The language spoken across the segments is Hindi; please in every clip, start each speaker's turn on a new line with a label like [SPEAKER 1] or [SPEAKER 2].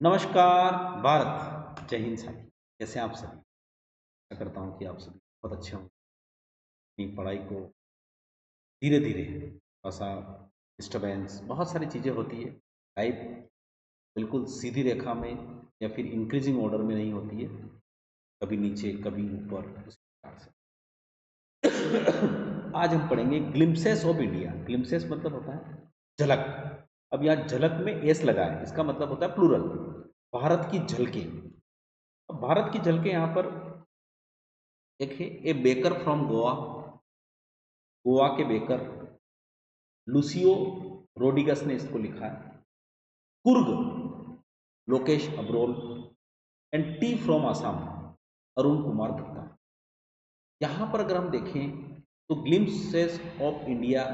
[SPEAKER 1] नमस्कार भारत, जय हिंद साथी। कैसे हैं आप सभी? आशा करता हूँ कि आप सभी बहुत अच्छे होंगे। अपनी पढ़ाई को धीरे धीरे, थोड़ा सा डिस्टर्बेंस, बहुत सारी चीज़ें होती है। लाइफ बिल्कुल सीधी रेखा में या फिर इंक्रीजिंग ऑर्डर में नहीं होती है, कभी नीचे कभी ऊपर, उस प्रकार से। आज हम पढ़ेंगे ग्लिम्पसेस ऑफ इंडिया। ग्लिम्पसेस मतलब होता है झलक। अब यहाँ झलक में एस लगा है, इसका मतलब होता है प्लूरल, भारत की झलकें। अब भारत की झलकें यहाँ पर देखिए, a baker from Goa, Goa के बेकर लुसियो रोडिगस ने इसको लिखा है। Coorg, Lokesh Abrol. And tea from Assam, Arun Kumar Datta. यहाँ पर अगर हम देखें तो glimpses of India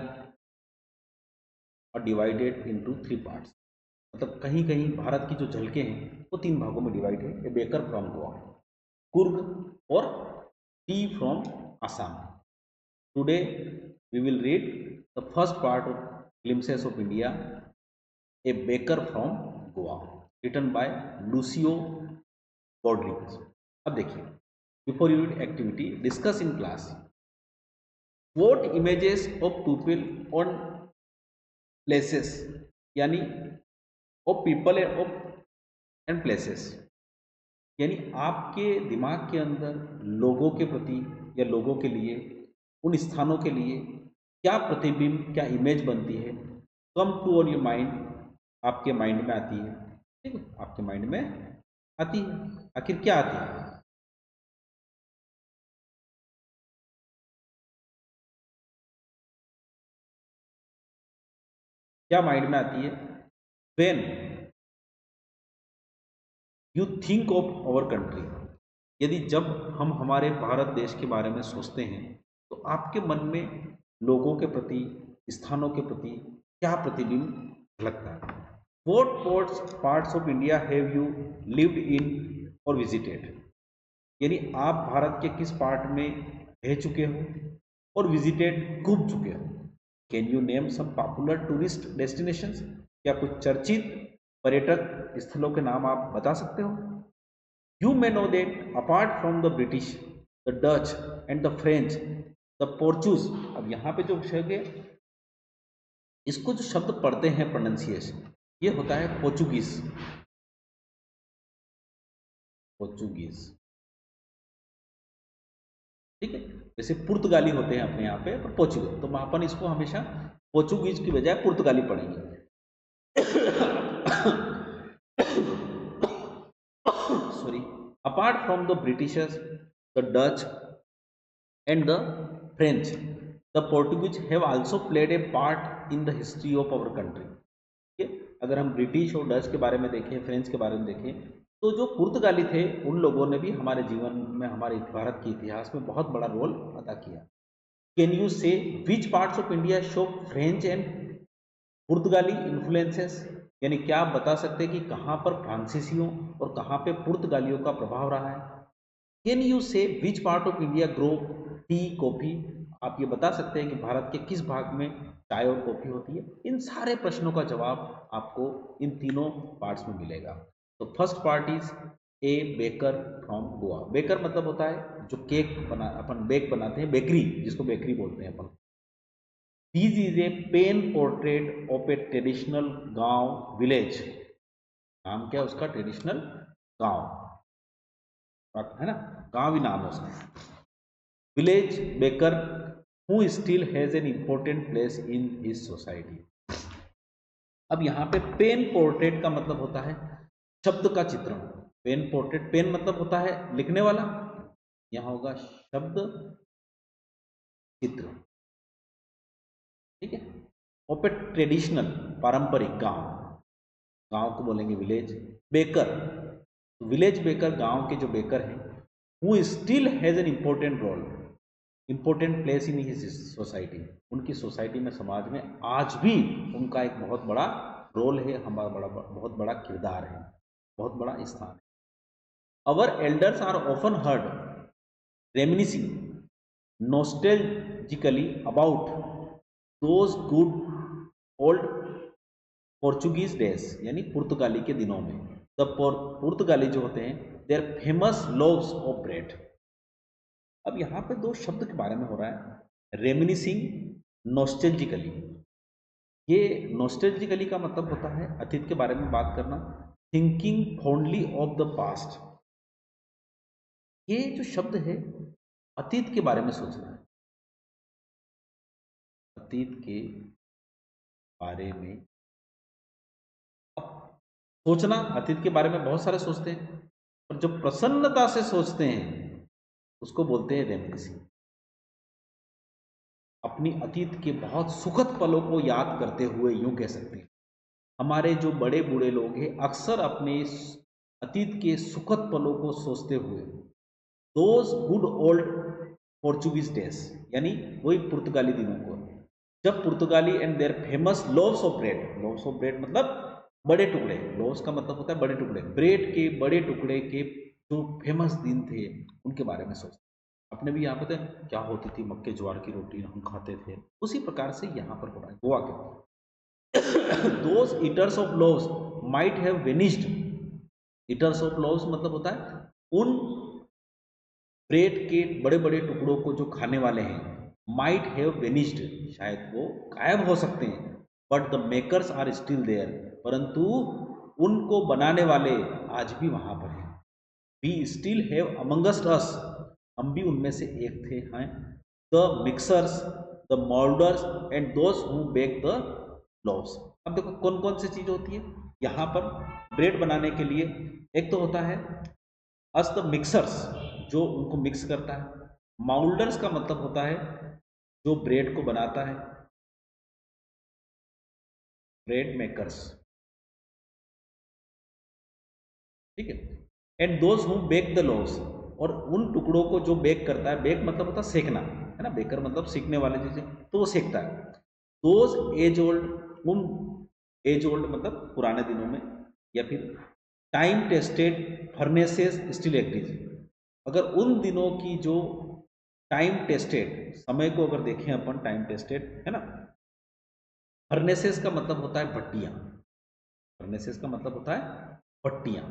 [SPEAKER 1] are divided into 3 parts. मतलब कहीं कहीं भारत की जो झलकें हैं वो 3 भागों में डिवाइड है। A baker from Goa, Coorg और tea from Assam. Today we will read the first part of Glimpses of India, a baker from Goa, written by Lucio Rodriguez. अब देखिए, before you read activity, discuss in class. What images of people on places, यानी of people and places, यानी आपके दिमाग के अंदर लोगों के प्रति या लोगों के लिए, उन स्थानों के लिए क्या प्रतिबिंब, क्या इमेज बनती है, come to on your mind, आपके माइंड में आती है। ठीक है, आपके माइंड में आती है। आखिर क्या आती है? क्या माइंड में आती है? When you think of our country, यदि जब हम हमारे भारत देश के बारे में सोचते हैं तो आपके मन में लोगों के प्रति, स्थानों के प्रति क्या प्रतिबिंब लगता है? What parts of India have you lived in और विजिटेड, यानी आप भारत के किस पार्ट में रह चुके हो और विजिटेड, घूम चुके हो। Can you name some popular tourist destinations, क्या कुछ चर्चित पर्यटक स्थलों के नाम आप बता सकते हो? You may know that apart from the British, the Dutch and the French, the Portuguese, अब यहाँ पे जो शब्द है, इसको जो शब्द पढ़ते हैं प्रोनाउंसिएशन, ये होता है पोर्चुगीज। पोर्चुगीज, ठीक है। जैसे पुर्तगाली होते हैं अपने यहाँ पे, पर पोर्चुगीज, तो अपन इसको हमेशा पोर्चुगीज की बजाय पुर्तगाली पढ़ेंगे। Sorry. Apart from the Britishers, the Dutch and the French, the Portuguese have also played a part in the history of our country. ठीक है, अगर हम ब्रिटिश और डच के बारे में देखें, फ्रेंच के बारे में देखें, तो जो पुर्तगाली थे उन लोगों ने भी हमारे जीवन में, हमारे भारत के इतिहास में बहुत बड़ा रोल अदा किया। कैन यू से which parts of India show French and पुर्तगाली इन्फ्लुएंसेस, यानी क्या आप बता सकते हैं कि कहाँ पर फ्रांसीसियों और कहाँ पे पुर्तगालियों का प्रभाव रहा है? कैन यू से which part of India grow tea coffee, आप ये बता सकते हैं कि भारत के किस भाग में चाय और कॉफी होती है? इन सारे प्रश्नों का जवाब आपको इन तीनों पार्ट्स में मिलेगा। तो first part is a baker from Goa. Baker मतलब होता है जो केक बना, अपन बेक बनाते हैं, बेकरी, जिसको बेकरी बोलते हैं अपन। This is a pen portrait of a traditional गांव विलेज। नाम क्या है उसका? ट्रेडिशनल गांव, है ना, गांव ही नाम है उसका। Village baker who still has an important place in his society. अब यहाँ पे पेन पोर्ट्रेट का मतलब होता है शब्द का चित्रण। पेन पोर्ट्रेट, पेन मतलब होता है लिखने वाला, यहाँ होगा शब्द चित्र। ठीक है। और पे ट्रेडिशनल, पारंपरिक गांव, गांव को बोलेंगे विलेज। बेकर, विलेज बेकर, गांव के जो बेकर हैं, who still has an important role, important place in his society, उनकी सोसाइटी में, समाज में आज भी उनका एक बहुत बड़ा रोल है, हमारा बहुत बड़ा किरदार है, बहुत बड़ा स्थान है। Our elders are often heard reminiscing nostalgically about those good old Portuguese days, यानी पुर्तगाली के दिनों में। द पुर्तगाली जो होते हैं they are famous loaves of bread. अब यहाँ पे दो शब्द के बारे में हो रहा है, रेमिनिसिंग, नॉस्टैल्जिकली। ये नॉस्टैल्जिकली का मतलब होता है अतीत के बारे में बात करना, thinking fondly of the past. ये जो शब्द है अतीत के बारे में सोचना है, अतीत के बारे में। अब सोचना, अतीत के बारे में बहुत सारे सोचते हैं, पर जो प्रसन्नता से सोचते हैं उसको बोलते हैं रेमिनिसिंग। अपनी अतीत के बहुत सुखद पलों को याद करते हुए यूं कह सकते हैं, हमारे जो बड़े बूढ़े लोग हैं अक्सर अपने अतीत के सुखद पलों को सोचते हुए, those good old Portuguese days, यानी वही पुर्तगाली दिनों को, जब पुर्तगाली and their famous loaves of bread, loaves of bread मतलब बड़े टुकड़े, लोव्स का मतलब होता है बड़े टुकड़े, ब्रेड के बड़े टुकड़े के जो फेमस दिन थे उनके बारे में सोचते। अपने भी यहाँ पे क्या होती थी, मक्के ज्वार की रोटी हम खाते थे, उसी प्रकार से यहाँ पर हो रहा है गोवा के। Those eaters of loaves might have vanished, eaters of loaves मतलब होता है उन ब्रेड के बड़े बड़े टुकड़ों को जो खाने वाले हैं, माइट हैव वेनिस्ड, शायद वो गायब हो सकते हैं, but the makers are still there, परंतु उनको बनाने वाले आज भी वहां पर हैं। We still have amongst us, हम भी उनमें से एक थे हैं, the mixers, the moulders and those who bake the loaves. अब देखो कौन कौन सी चीज होती है यहाँ पर ब्रेड बनाने के लिए। एक तो होता है अस द मिक्सर्स, जो उनको मिक्स करता है। माउल्डर्स का मतलब होता है जो ब्रेड को बनाता है, ब्रेड मेकर्स, ठीक है। And those who bake the loaves, और उन टुकड़ों को जो बेक करता है, बेक मतलब होता है सेकना, है ना, बेकर मतलब सीखने वाले चीजें, तो वो सेकता है। दोज एज ओल्ड, उन एज ओल्ड मतलब पुराने दिनों में, या फिर time tested furnaces still exist, अगर उन दिनों की जो टाइम टेस्टेड, समय को अगर देखें अपन, टाइम टेस्टेड है ना, फर्नेसेस का मतलब होता है भट्टियां, फर्नेसेस का मतलब होता है भट्टियां,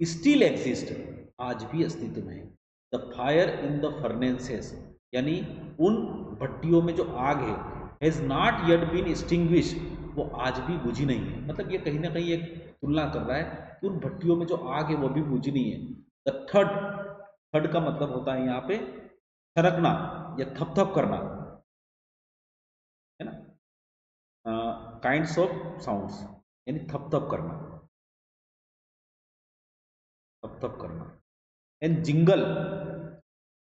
[SPEAKER 1] स्टिल एग्जिस्ट, आज भी अस्तित्व में है। The fire in the furnaces, यानी उन भट्टियों में जो आग है, has not yet been extinguish, वो आज भी बुझी नहीं है। मतलब ये कहीं ना कहीं एक तुलना कर रहा है कि उन भट्टियों में जो आग है वो भी बुझी नहीं है। द थर्ड, थर्ड का मतलब होता है यहाँ पे थरकना या थपथप करना, है ना, काइंड्स ऑफ साउंड्स, यानी थपथप करना, थपथप करना। एंड जिंगल,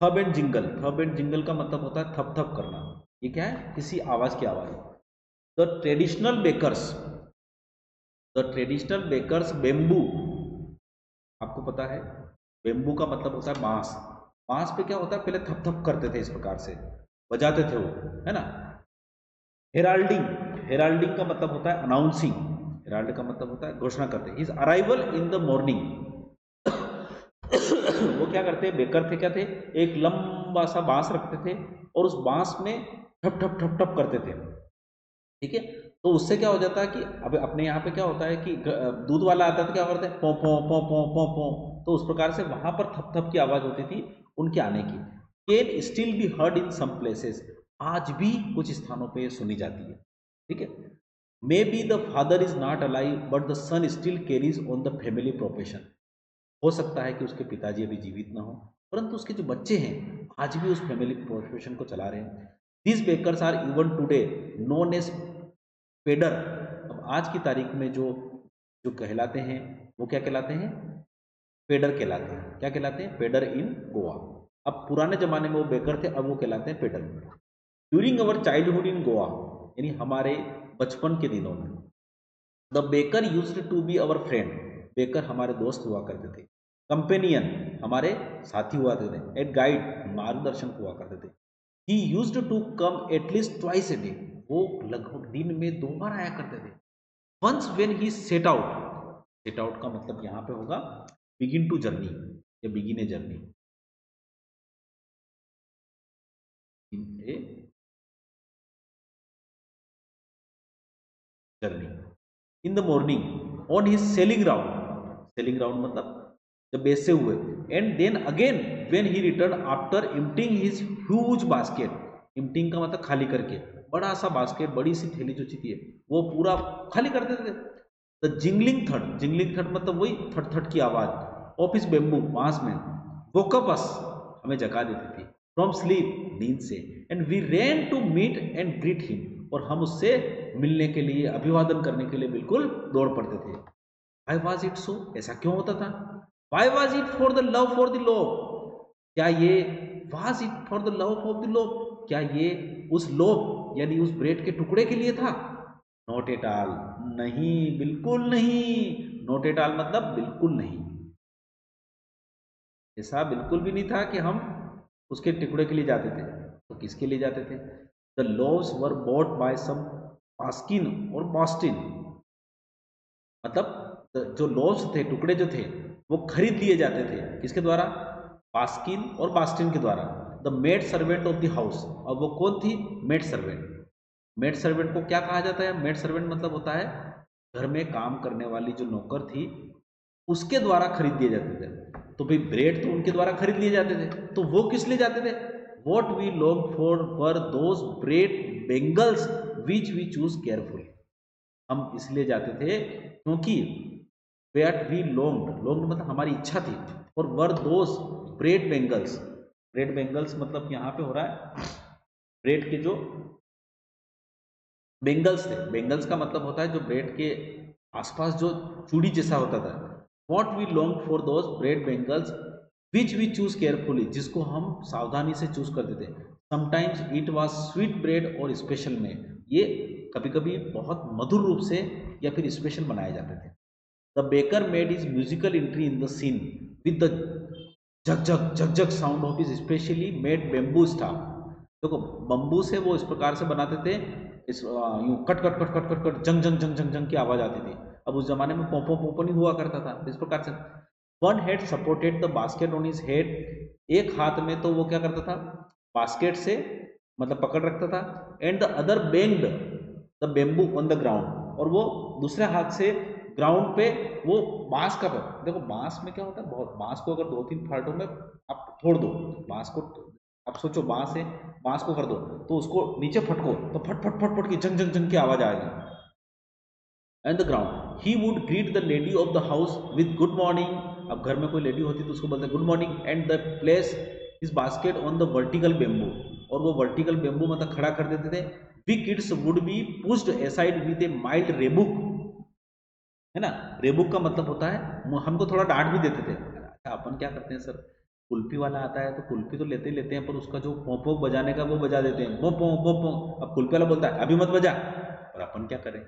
[SPEAKER 1] थब एंड जिंगल, थब एंड जिंगल का मतलब होता है थप थप करना। ये क्या है, किसी आवाज की आवाज। The traditional bakers, the traditional bakers bamboo, आपको पता है बेम्बू का मतलब होता है बांस, बांस पे क्या होता है, पहले थप थप करते थे, इस प्रकार से बजाते थे वो, है ना। हेराल्डिंग, हेराल्डिंग का मतलब होता है अनाउंसिंग, हेराल्ड का मतलब होता है घोषणा करते। His arrival in the morning, वो क्या करते, बेकर थे, क्या थे, एक लंबा सा बांस रखते थे और उस बांस में ठप ठप ठप ठप करते थे, ठीक है। तो उससे क्या हो जाता है कि अब अपने यहाँ पे क्या होता है कि दूध वाला आता था, क्या करते हैं, पो पो पो पो पो पो, तो उस प्रकार से वहां पर थप थप की आवाज होती थी उनके आने की। Can still be heard in some places, आज भी कुछ स्थानों पे सुनी जाती है, ठीक है। Maybe the father is not alive but the son still carries on the family profession, हो सकता है कि उसके पिताजी अभी जीवित ना हो, परंतु उसके जो बच्चे हैं आज भी उस फैमिली प्रोफेशन को चला रहे हैं। These bakers are even today known as pader, अब आज की तारीख में जो जो कहलाते हैं वो क्या कहलाते हैं, पेडर कहलाते हैं। क्या कहलाते हैं, पेडर इन गोवा। अब पुराने जमाने में वो बेकर थे, अब वो कहलाते हैं pader. During our childhood in Goa, यानी हमारे बचपन के दिनों में, the baker used to be our friend, baker हमारे दोस्त हुआ करते थे। कंपेनियन, हमारे साथी हुआ करते थे। एट गाइड, मार्गदर्शन हुआ करते थे। He used to come at least twice a day, वो लगभग दिन में 2 बार आया करते थे। Once when he set out, set out का मतलब यहाँ पे होगा बिगिन टू जर्नी या begin a journey, in a journey. In the morning on his selling ground मतलब जब बेचते हुए, and then again when he return after emptying his huge basket, emptying का मतलब खाली करके, बड़ा सा बास्केट, बड़ी सी थैली जो थी वो पूरा खाली कर देते थे। द जिंगलिंग थड मतलब वही थट थट की आवाज ऑफ हिज बेम्बू, बांस में, वोकअप अस, हमें जगा देती थी, फ्रॉम स्लीप, नींद से, and we ran to meet and greet him, और हम उससे मिलने के लिए, अभिवादन करने के लिए बिल्कुल दौड़ पड़ते थे। वाई वॉज इट सो, ऐसा क्यों होता था? Why was it for the love for the लोभ, क्या ये was it for the love of the लोभ, क्या ये उस लोभ यानी उस ब्रेड के टुकड़े के लिए था? नॉट एट ऑल, नहीं, बिल्कुल नहीं। नॉट एट ऑल मतलब बिल्कुल नहीं, ऐसा बिल्कुल भी नहीं था कि हम उसके टुकड़े के लिए जाते थे। तो किसके लिए जाते थे? The loaves were bought by some बास्किन और बॉस्टिन, मतलब जो लोव्स थे, टुकड़े जो थे, वो खरीद लिए जाते थे, किसके द्वारा? बास्किन और बास्टिन के द्वारा। The maid servant of the house, और वो कौन थी? Maid servant. मेड सर्वेंट को क्या कहा जाता है? मेड सर्वेंट मतलब होता है घर में काम करने वाली जो नौकर थी, उसके द्वारा खरीद दिए जाते थे। तो भाई ब्रेड तो उनके द्वारा खरीद लिए जाते थे, तो वो किस लिए जाते थे? What we long for were those bread bangles which we choose carefully, हम इसलिए जाते थे क्योंकि वेट वी लॉन्ग मतलब हमारी इच्छा थी, और were those bread bangles, bread bangles मतलब यहाँ पे हो रहा है ब्रेड के जो बेंगल्स थे, बेंगल्स का मतलब होता है जो ब्रेड के आसपास जो चूड़ी जैसा होता था। What we long for those bread bangles which we choose carefully, जिसको हम सावधानी से चूज करते थे। Sometimes it was sweet bread और स्पेशल में, ये कभी कभी बहुत मधुर रूप से या फिर स्पेशल बनाए जाते थे। The baker made his musical entry in the scene with the झक झक झक झक sound of his specially made bamboo staff. देखो बम्बू से वो इस प्रकार से बनाते थे, इस यूं कट कट कट कट कट कट जंग जंग जंग जंग जंग की आवाज आती थी। अब उस जमाने में पोपो पोपो नहीं हुआ करता था, इस प्रकार से। One head supported the basket on his head, एक हाथ में तो वो क्या करता था? बास्केट से मतलब पकड़ रखता था, and the other banged the bamboo on the ground, और वो दूसरे हाथ से ग्राउंड पे वो बांस का, देखो बांस में क्या होता है, बहुत बांस को अगर 2-3 फाल्टों में आप फोड़ दो, बांस को आप सोचो बांस है, बांस को कर दो तो उसको नीचे फटको तो फट फट फट फट की जंग जंग जंग की आवाज आएगी। And the ground he would greet the lady of the house with good morning, अब घर में कोई लेडी होती तो उसको बोलते good morning, and the place is basket on the vertical bamboo, और वो वर्टिकल बेम्बू मतलब खड़ा कर देते थे। We kids would be pushed aside with a mild rebuke, है ना, रेबुक का मतलब होता है हमको थोड़ा डांट भी देते थे। अच्छा अपन क्या करते हैं सर, कुल्फी वाला आता है तो कुल्फी तो लेते ही लेते हैं, पर उसका जो पोंपों बजाने का वो बजा देते हैं, पोंपों पोंपों, अब कुल्फी वाला बोलता है अभी मत बजा, और अपन क्या करें,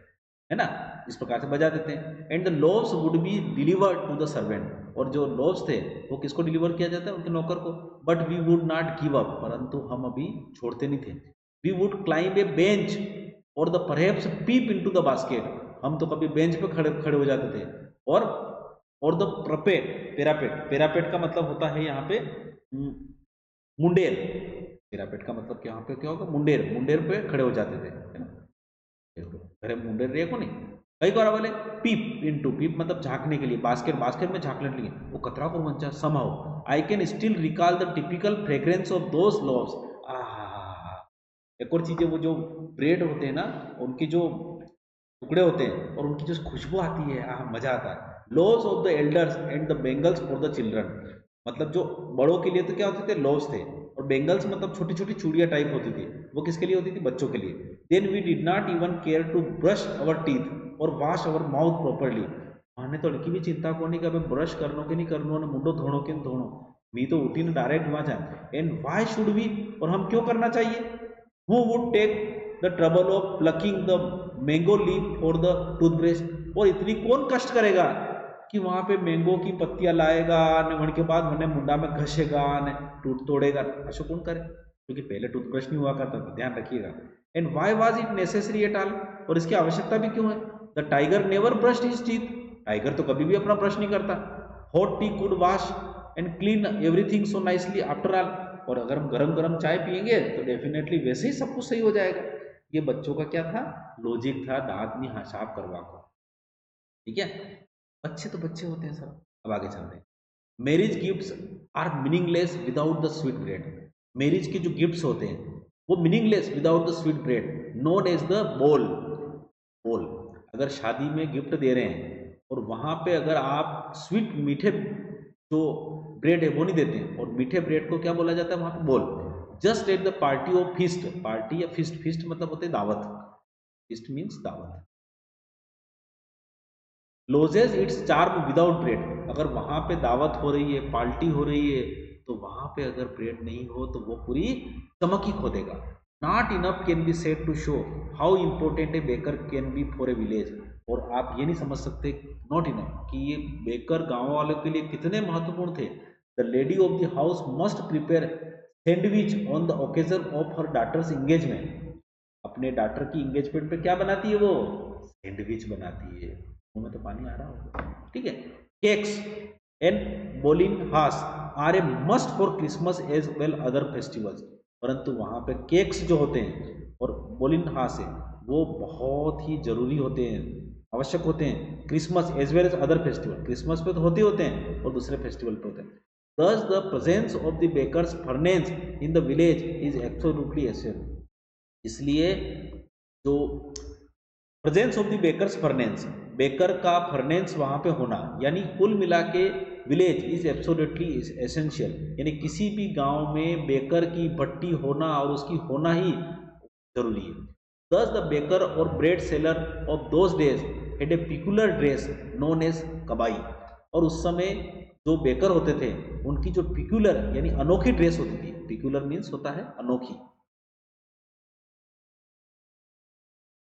[SPEAKER 1] है ना, इस प्रकार से बजा देते हैं। And the loaves would be delivered to the servant, और जो लोव्स थे वो किसको डिलीवर किया जाता है? उनके नौकर को। But we would not give up, परंतु हम अभी छोड़ते नहीं थे। We would climb a bench और the perhaps peep into the basket, हम तो कभी बेंच पे खड़े खड़े हो जाते थे, और द प्रपेट पेरापेट, पेरापेट का मतलब होता है यहाँ पे मुंडेर, पेरापेट का मतलब यहाँ पे क्या होगा? मुंडेर, मुंडेर पे खड़े हो जाते थे, है ना, घरे मुंडेर रे को नहीं कई बार बोले पीप इनटू, पीप मतलब झांकने के लिए, बास्केट, बास्केट में झांकने के लिए, वो कतरा को मंचा somehow I can still recall the typical fragrance of those loaves. एक और चीज है, वो जो ब्रेड होते हैं ना, उनकी जो टुकड़े होते हैं और उनकी जो खुशबू आती है, मजा आता है। Loaves of the elders and the bangles for the children, मतलब जो बड़ों के लिए तो क्या होते थे? लॉस थे, और बेंगल्स मतलब छोटी छोटी चूड़ियां टाइप होती थी, वो किसके लिए होती थी? बच्चों के लिए। Then we did not even care to brush our teeth और वॉश अवर माउथ प्रॉपरली, मैंने तो इनकी भी चिंता को नहीं कि ब्रश करनो कि नहीं करनो ने मुंडो धोनो कि नहीं धोनो, मी तो उठी ने डायरेक्ट वहां जाए। एंड वाई शुड वी, और हम क्यों करना चाहिए? Who would take the trouble of plucking the mango leaf for the toothbrush, और इतनी कौन कष्ट करेगा कि वहां पे मैंगो की पत्तियां लाएगा ने वण के बाद मैंने मुंडा में घसेगा ने टूट तोड़ेगा, ऐसा कौन करे? क्योंकि पहले टूथब्रश नहीं हुआ करता था, ध्यान रखिएगा। And why was it necessary at all, और इसकी आवश्यकता भी क्यों है? The tiger never brushed his teeth, tiger तो कभी भी अपना ब्रश नहीं करता। Hot T could wash and clean everything so nicely after all, और अगर हम गरम गरम चाय पियेंगे तो डेफिनेटली वैसे ही सब कुछ सही हो जाएगा। ये बच्चों का क्या था, लॉजिक था, दांत नहीं साफ करवा को, ठीक है। बच्चे तो बच्चे होते हैं सर। अब आगे चलते हैं। Marriage gifts are meaningless without the sweet bread. Marriage के जो गिफ्ट्स होते हैं वो meaningless without the sweet bread, known as the bol. Bol, अगर शादी में गिफ्ट दे रहे हैं और वहां पे अगर आप स्वीट मीठे जो ब्रेड है वो नहीं देते हैं, और मीठे ब्रेड को क्या बोला जाता है वहां पे, बोल। Just at the party of feast, party या फीस्ट, फीस्ट मतलब होते हैं दावत, फीस्ट मीन्स दावत। Losses it's charm without bread, अगर वहां पे दावत हो रही है, पार्टी हो रही है, तो वहां पे अगर ब्रेड नहीं हो तो वो पूरी चमक ही खो देगा। Not enough can be said to show how important a baker can be for a village, और आप ये नहीं समझ सकते, नॉट इनफ, कि ये बेकर गांव वालों के लिए कितने महत्वपूर्ण थे। The lady of the house must prepare sandwich on the occasion of her daughter's engagement, अपने डॉटर की एंगेजमेंट पे क्या बनाती है वो, सैंडविच बनाती है। मुंह में तो पानी आ रहा होगा, ठीक है। केक्स एंड बोलिन हास are a must for Christmas as well other festivals, परंतु वहां पे केक्स जो होते हैं और बोलिन हास है वो बहुत ही जरूरी होते हैं, आवश्यक होते हैं, Christmas as well as other festival, Christmas पे तो होते हैं और दूसरे फेस्टिवल पे होते हैं। Thus the presence of the baker's furnace in the village is absolutely essential, इसलिए जो presence of the baker's furnace, baker का फर्नेंस वहां पे होना, यानी कुल मिला के विलेज इज एब्सोल्युटली एसेंशियल, यानी किसी भी गांव में बेकर की भट्टी होना और उसकी होना ही जरूरी है। Thus the baker or bread seller of those days had a peculiar dress known as कबाई, और उस समय जो बेकर होते थे उनकी जो पिक्यूलर यानी अनोखी ड्रेस होती थी, पिक्यूलर मीन्स होता है अनोखी,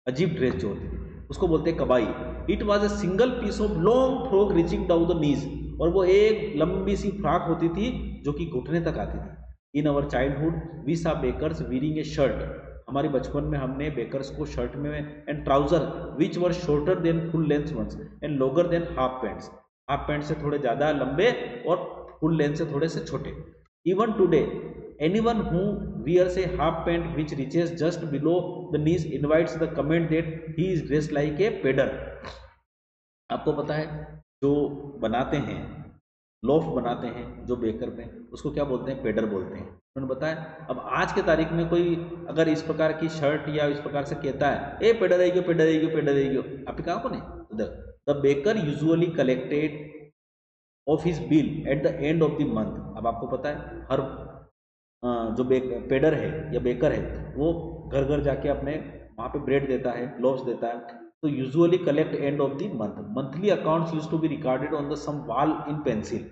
[SPEAKER 1] अजीब ड्रेस जो होती थी उसको बोलते हैं कबाई। It was a single piece of long frock reaching down the knees, और वो एक लंबी सी फ्रॉक होती थी जो कि घुटने तक आती थी। In our childhood we saw bakers wearing a shirt, हमारे बचपन में हमने बेकर्स को शर्ट में, and trouser which were shorter than full length ones and longer than half pants, half pant से थोड़े ज्यादा लंबे और फुल लेंथ से थोड़े से छोटे। Even today anyone who wears a half pant which reaches just below the knees invites the comment that he is dressed like a pedder। आपको पता है जो बनाते हैं, लोफ बनाते हैं जो बेकर में, उसको क्या बोलते हैं, पेडर बोलते हैं, उन्होंने बताया। अब आज के तारीख में कोई अगर इस प्रकार की शर्ट या इस प्रकार से कहता है ए पेडर है, पेडर है, पेडर है, आप कहा को नहीं, the baker usually collected of his bill at the end of the month. अब आपको पता है हर जो पेडर है या बेकर है वो घर घर जाके अपने वहाँ पे ब्रेड देता है, लोव्स देता है, तो usually collect end of the month. Monthly accounts used to be recorded on the some wall in pencil,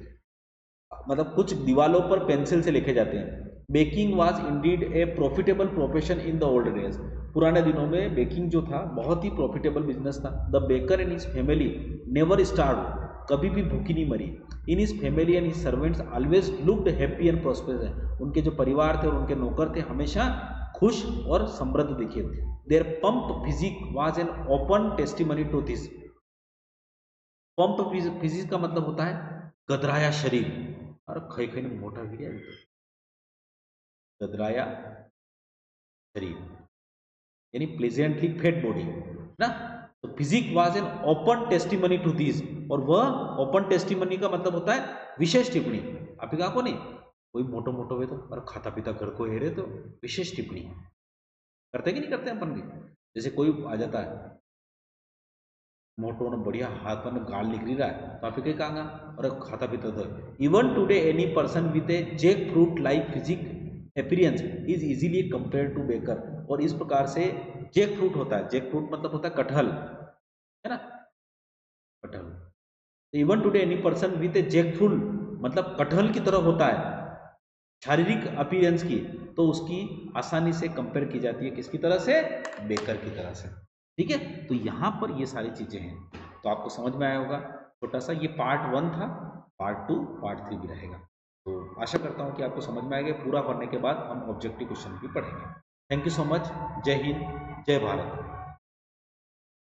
[SPEAKER 1] मतलब कुछ दीवालों पर पेंसिल से लिखे जाते हैं। Baking was indeed a profitable profession in the old days, पुराने दिनों में बेकिंग जो था बहुत ही प्रॉफिटेबल बिजनेस था। The baker and his family never starve, कभी भी भूखी नहीं मरी। In his family and his servants always looked happy and prosperous है, उनके जो परिवार थे और उनके नौकर थे हमेशा खुश और समृद्ध दिखे। Their plump physique was an open testimony to this, plump physique का मतलब होता है गदराया शरीर, और खई खई ने मोटा भी गदराया शरीर यानी प्लेजेंटली फेट बॉडी ना। तो physique was an open testimony to this, और वह ओपन टेस्टिमनी का मतलब होता है विशेष टिप्पणी। आप ही कहा को नहीं, कोई मोटो मोटो हुए तो और खाता पीता घर को हेरे तो विशेष टिप्पणी करते कि नहीं करते अपन भी। जैसे कोई आ जाता है मोटो ने बढ़िया हाथ पर गाल निकली रहा है तो आप ही कहा और खाता पीता तो। Even today any person with a jackfruit like physique appearance is easily compare to baker, और इस प्रकार से जैक फ्रूट होता है, जैक फ्रूट मतलब होता है कटहल, है ना, कटहल। Even today any person with a jackfruit मतलब कटहल की तरह होता है शारीरिक अपीयरेंस की, तो उसकी आसानी से कंपेयर की जाती है किसकी तरह से, बेकर की तरह से। ठीक है, तो यहाँ पर ये सारी चीजें हैं, तो आपको समझ में आया होगा। छोटा सा ये पार्ट 1 था, पार्ट 2 पार्ट 3 भी रहेगा। तो आशा करता हूँ कि आपको समझ में आएगा। पूरा करने के बाद हम ऑब्जेक्टिव क्वेश्चन भी पढ़ेंगे। Thank you so much. जय हिंद, जय भारत।